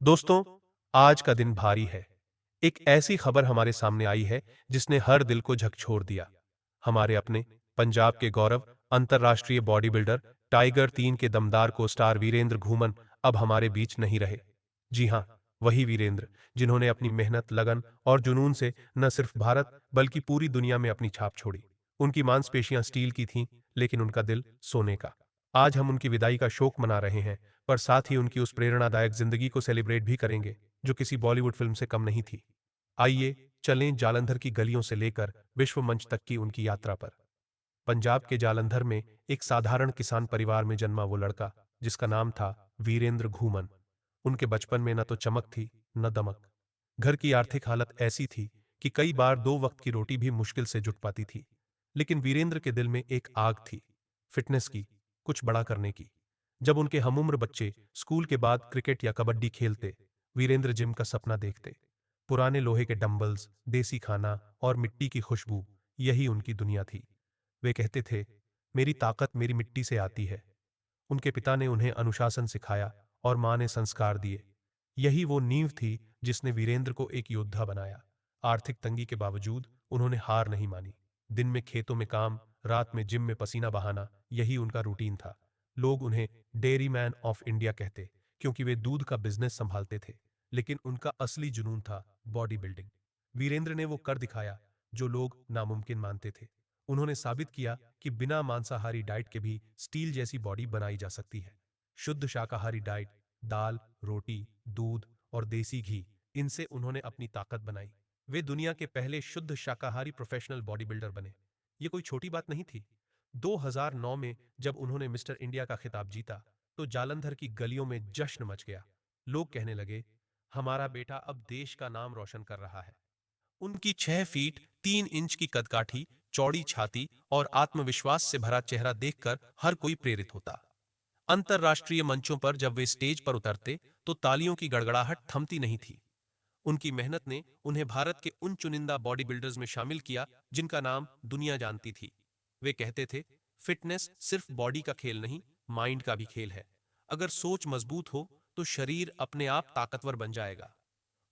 दोस्तों, आज का दिन भारी है। एक ऐसी खबर हमारे सामने आई है जिसने हर दिल को झकझोर दिया। हमारे अपने पंजाब के गौरव अंतर्राष्ट्रीय बॉडी बिल्डर टाइगर 3 के दमदार को स्टार वीरेंद्र घूमन अब हमारे बीच नहीं रहे। जी हां, वही वीरेंद्र जिन्होंने अपनी मेहनत, लगन और जुनून से न सिर्फ भारत बल्कि पूरी दुनिया में अपनी छाप छोड़ी। उनकी मांसपेशियां स्टील की थीं, लेकिन उनका दिल सोने का। आज हम उनकी विदाई का शोक मना रहे हैं, पर साथ ही उनकी उस प्रेरणादायक जिंदगी को सेलिब्रेट भी करेंगे जो किसी बॉलीवुड फिल्म से कम नहीं थी। आइए चलें जालंधर की गलियों से लेकर विश्व मंच तक की उनकी यात्रा पर। पंजाब के जालंधर में एक साधारण किसान परिवार में जन्मा वो लड़का जिसका नाम था वीरेंद्र घूमन। उनके बचपन में न तो चमक थी न दमक। घर की आर्थिक हालत ऐसी थी कि कई बार दो वक्त की रोटी भी मुश्किल से जुट पाती थी। लेकिन वीरेंद्र के दिल में एक आग थी, फिटनेस की, कुछ बड़ा करने की। जब उनके हमउम्र बच्चे स्कूल के बाद क्रिकेट या कबड्डी खेलते, वीरेंद्र जिम का सपना देखते। पुराने लोहे के डंबल्स, देसी खाना और मिट्टी की खुशबू, यही उनकी दुनिया थी। वे कहते थे, मेरी ताकत मेरी मिट्टी से आती है। उनके पिता ने उन्हें अनुशासन सिखाया और मां ने संस्कार दिए। यही वो नींव थी जिसने वीरेंद्र को एक योद्धा बनाया। आर्थिक तंगी के बावजूद उन्होंने हार नहीं मानी। दिन में खेतों में काम, रात में जिम में पसीना बहाना, यही उनका रूटीन था। लोग उन्हें डेयरी मैन ऑफ इंडिया कहते, क्योंकि वे दूध का बिजनेस संभालते थे। लेकिन उनका असली जुनून था बॉडी बिल्डिंग। वीरेंद्र ने वो कर दिखाया जो लोग नामुमकिन मानते थे। उन्होंने साबित किया कि बिना मांसाहारी डाइट के भी स्टील जैसी बॉडी बनाई जा सकती है। शुद्ध शाकाहारी डाइट, दाल, रोटी, दूध और देसी घी, इनसे उन्होंने अपनी ताकत बनाई। वे दुनिया के पहले शुद्ध शाकाहारी प्रोफेशनल बॉडी बिल्डर बने। ये कोई छोटी बात नहीं थी। 2009 में जब उन्होंने मिस्टर इंडिया का खिताब जीता, तो जालंधर की गलियों में जश्न मच गया। लोग कहने लगे, हमारा बेटा अब देश का नाम रोशन कर रहा है। उनकी 6 फीट 3 इंच की कदकाठी, चौड़ी छाती और आत्मविश्वास से भरा चेहरा देखकर हर कोई प्रेरित होता। अंतर्राष्ट्रीय मंचों पर जब वे स्टेज पर उतरते, तो तालियों की गड़गड़ाहट थमती नहीं थी। उनकी मेहनत ने उन्हें भारत के उन चुनिंदा बॉडी बिल्डर्स में शामिल किया जिनका नाम दुनिया जानती थी। वे कहते थे, फिटनेस सिर्फ बॉडी का खेल नहीं, माइंड का भी खेल है। अगर सोच मजबूत हो तो शरीर अपने आप ताकतवर बन जाएगा।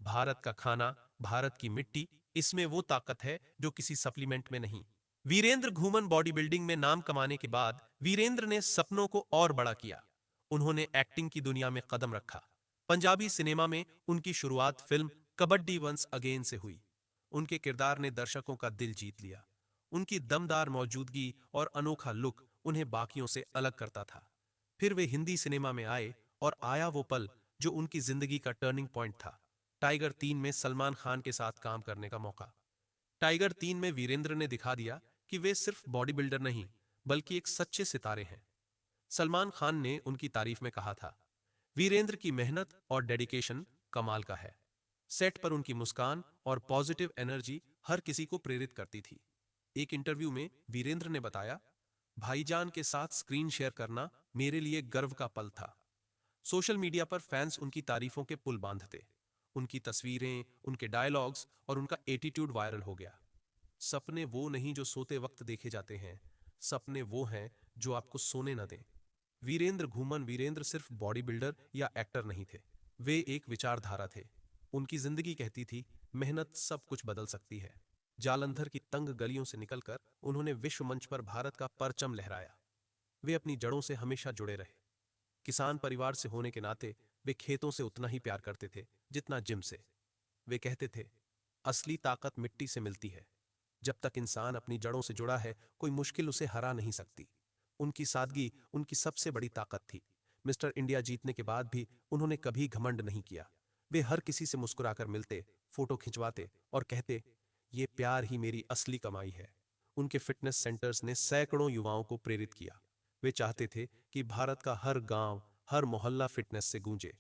भारत का खाना, भारत की मिट्टी, इसमें वो ताकत है जो किसी सप्लीमेंट में नहीं। वीरेंद्र घूमन बॉडी बिल्डिंग में नाम कमाने के बाद वीरेंद्र ने सपनों को और बड़ा किया। उन्होंने एक्टिंग की दुनिया में कदम रखा। पंजाबी सिनेमा में उनकी शुरुआत फिल्म कबड्डी वंस अगेन से हुई। उनके किरदार ने दर्शकों का दिल जीत लिया। उनकी दमदार मौजूदगी और अनोखा लुक उन्हें बाकियों से अलग करता था। फिर वे हिंदी सिनेमा में आए और आया वो पल जो उनकी जिंदगी का टर्निंग पॉइंट था। टाइगर 3 में सलमान खान के साथ काम करने का मौका। टाइगर 3 में वीरेंद्र ने दिखा दिया कि वे सिर्फ बॉडी बिल्डर नहीं, बल्कि एक सच्चे सितारे हैं। सलमान खान ने उनकी तारीफ में कहा था, वीरेंद्र की मेहनत और डेडिकेशन कमाल का है। सेट पर उनकी मुस्कान और पॉजिटिव एनर्जी हर किसी को प्रेरित करती थी। एक इंटरव्यू में वीरेंद्र ने बताया, भाईजान के साथ स्क्रीन शेयर करना मेरे लिए गर्व का पल था। सोशल मीडिया पर फैंस उनकी तारीफों के पुल बांधते। उनकी तस्वीरें, उनके डायलॉग्स और उनका एटीट्यूड वायरल हो गया। सपने वो नहीं जो सोते वक्त देखे जाते हैं, सपने वो हैं जो आपको सोने न दें। वीरेंद्र घूमन वीरेंद्र सिर्फ बॉडी बिल्डर या एक्टर नहीं थे, वे एक विचारधारा थे। उनकी जिंदगी कहती थी, मेहनत सब कुछ बदल सकती है। जालंधर की तंग गलियों से निकलकर उन्होंने विश्व मंच पर भारत का परचम लहराया। वे अपनी जड़ों से हमेशा जुड़े रहे। किसान परिवार से होने के नाते वे खेतों से उतना ही प्यार करते थे जितना जिम से। वे कहते थे, असली ताकत मिट्टी से मिलती है। जब तक इंसान अपनी जड़ों से जुड़ा है, कोई मुश्किल उसे हरा नहीं सकती। उनकी सादगी उनकी सबसे बड़ी ताकत थी। मिस्टर इंडिया जीतने के बाद भी उन्होंने कभी घमंड नहीं किया। वे हर किसी से मुस्कुराकर मिलते, फोटो खिंचवाते और कहते, ये प्यार ही मेरी असली कमाई है। उनके फिटनेस सेंटर्स ने सैकड़ों युवाओं को प्रेरित किया। वे चाहते थे कि भारत का हर गांव, हर मोहल्ला फिटनेस से गूंजे।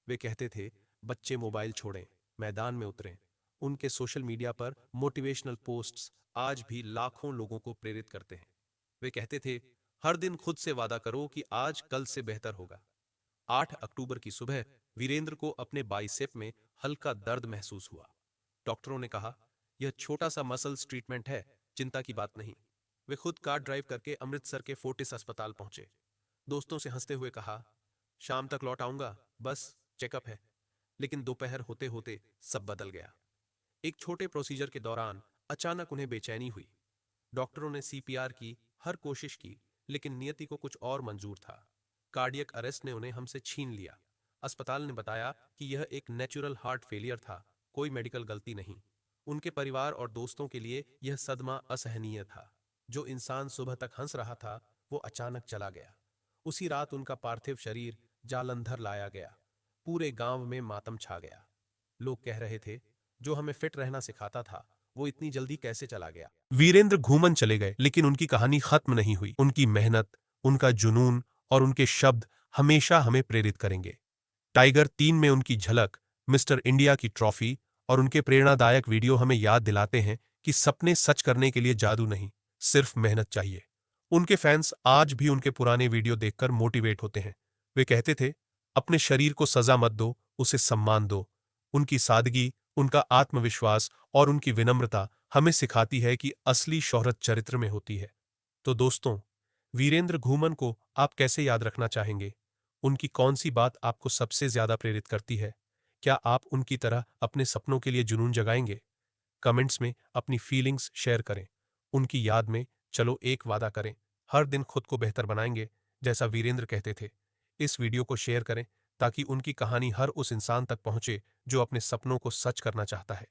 वे कहते थे, बच्चे मोबाइल छोड़ें, मैदान में उतरें। उनके सोशल मीडिया पर मोटिवेशनल पोस्ट्स आज भी लाखों लोगों को प्रेरित करते हैं। वे कहते थे, हर दिन खुद से वादा करो कि आज कल से बेहतर होगा। 8 अक्टूबर की सुबह वीरेंद्र को अपने बाइसेप में हल्का दर्द महसूस हुआ। डॉक्टरों ने कहा, यह छोटा सा मसल्स ट्रीटमेंट है, चिंता की बात नहीं। वे खुद कार ड्राइव करके अमृतसर के फोर्टिस अस्पताल पहुंचे। दोस्तों से हंसते हुए कहा, शाम तक लौट आऊंगा, बस चेकअप है। लेकिन दोपहर होते होते सब बदल गया। एक छोटे प्रोसीजर के दौरान अचानक उन्हें बेचैनी हुई। डॉक्टरों ने सीपीआर की, हर कोशिश की, लेकिन नियति को कुछ और मंजूर था। कार्डियक अरेस्ट ने उन्हें हमसे छीन लिया। अस्पताल ने बताया कि यह एक नेचुरल हार्ट फेलियर था, कोई मेडिकल गलती नहीं। उनके परिवार और दोस्तों के लिए यह सदमा असहनीय था। जो इंसान सुबह तक हंस रहा था, वो अचानक चला गया। उसी रात उनका पार्थिव शरीर जालंधर लाया गया। पूरे गांव में मातम छा गया। लोग कह रहे थे, जो हमें फिट रहना सिखाता था, वो इतनी जल्दी कैसे चला गया। वीरेंद्र घूमन चले गए, लेकिन उनकी कहानी खत्म नहीं हुई। उनकी मेहनत, उनका जुनून और उनके शब्द हमेशा हमें प्रेरित करेंगे। टाइगर 3 में उनकी झलक, मिस्टर इंडिया की ट्रॉफी और उनके प्रेरणादायक वीडियो हमें याद दिलाते हैं कि सपने सच करने के लिए जादू नहीं, सिर्फ मेहनत चाहिए। उनके फैंस आज भी उनके पुराने वीडियो देखकर मोटिवेट होते हैं। वे कहते थे, अपने शरीर को सजा मत दो, उसे सम्मान दो। उनकी सादगी, उनका आत्मविश्वास और उनकी विनम्रता हमें सिखाती है कि असली शोहरत चरित्र में होती है। तो दोस्तों, वीरेंद्र घूमन को आप कैसे याद रखना चाहेंगे? उनकी कौन सी बात आपको सबसे ज्यादा प्रेरित करती है? क्या आप उनकी तरह अपने सपनों के लिए जुनून जगाएंगे? कमेंट्स में अपनी फीलिंग्स शेयर करें। उनकी याद में चलो एक वादा करें, हर दिन खुद को बेहतर बनाएंगे, जैसा वीरेंद्र कहते थे। इस वीडियो को शेयर करें ताकि उनकी कहानी हर उस इंसान तक पहुंचे जो अपने सपनों को सच करना चाहता है।